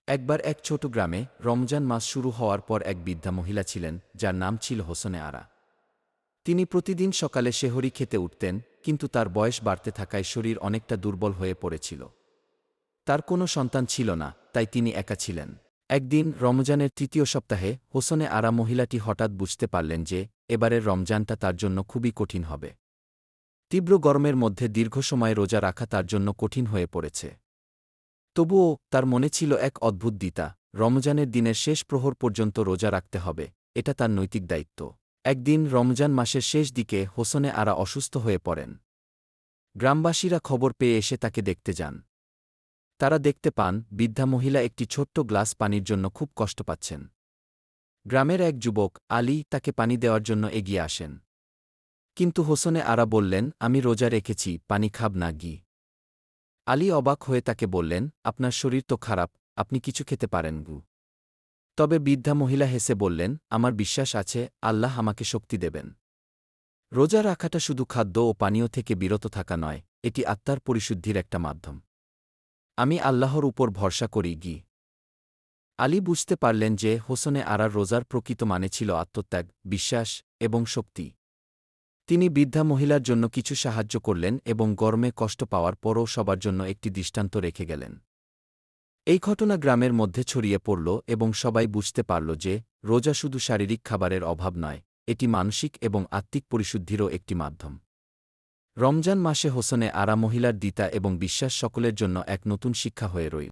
একবার এক ছোট গ্রামে রমজান মাস শুরু হওয়ার পর এক বৃদ্ধা মহিলা ছিলেন যার নাম ছিল হোসনে আরা। তিনি প্রতিদিন সকালে সেহরি খেতে উঠতেন, কিন্তু তার বয়স বাড়তে থাকায় শরীর অনেকটা দুর্বল হয়ে পড়েছিল। তার কোনো সন্তান ছিল না, তাই তিনি একা ছিলেন। একদিন রমজানের তৃতীয় সপ্তাহে হোসনে আরা মহিলাটি হঠাৎ বুঝতে পারলেন যে এবারের রমজানটা তার জন্য খুবই কঠিন হবে। তীব্র গরমের মধ্যে দীর্ঘ সময় রোজা রাখা তার জন্য কঠিন হয়ে পড়েছে। তবুও তার মনে ছিল এক অদ্ভুত দ্বিধা। রমজানের দিনের শেষ প্রহর পর্যন্ত রোজা রাখতে হবে, এটা তার নৈতিক দায়িত্ব। একদিন রমজান মাসের শেষ দিকে হোসনে আরা অসুস্থ হয়ে পড়েন। গ্রামবাসীরা খবর পেয়ে এসে তাকে দেখতে যান। তারা দেখতে পান বৃদ্ধা মহিলা একটি ছোট্ট গ্লাস পানির জন্য খুব কষ্ট পাচ্ছেন। গ্রামের এক যুবক আলী তাকে পানি দেওয়ার জন্য এগিয়ে আসেন। কিন্তু হোসনে আরা বললেন, আমি রোজা রেখেছি, পানি খাব না গি। আলী অবাক হয়ে তাকে বললেন, আপনার শরীর তো খারাপ, আপনি কিছু খেতে পারেন গু। তবে বৃদ্ধা মহিলা হেসে বললেন, আমার বিশ্বাস আছে আল্লাহ আমাকে শক্তি দেবেন। রোজা রাখাটা শুধু খাদ্য ও পানীয় থেকে বিরত থাকা নয়, এটি আত্মার পরিশুদ্ধির একটা মাধ্যম। আমি আল্লাহর উপর ভরসা করি গি। আলী বুঝতে পারলেন যে হোসনে আরার রোজার প্রকৃত মানে ছিল আত্মত্যাগ, বিশ্বাস এবং শক্তি। তিনি বৃদ্ধা মহিলার জন্য কিছু সাহায্য করলেন এবং গরমে কষ্ট পাওয়ার পরও সবার জন্য একটি দৃষ্টান্ত রেখে গেলেন। এই ঘটনা গ্রামের মধ্যে ছড়িয়ে পড়ল এবং সবাই বুঝতে পারল যে রোজা শুধু শারীরিক খাবারের অভাব নয়, এটি মানসিক এবং আত্মিক পরিশুদ্ধিরও একটি মাধ্যম। রমজান মাসে হোসনে আরা মহিলার দ্বিতা এবং বিশ্বাস সকলের জন্য এক নতুন শিক্ষা হয়ে রইল।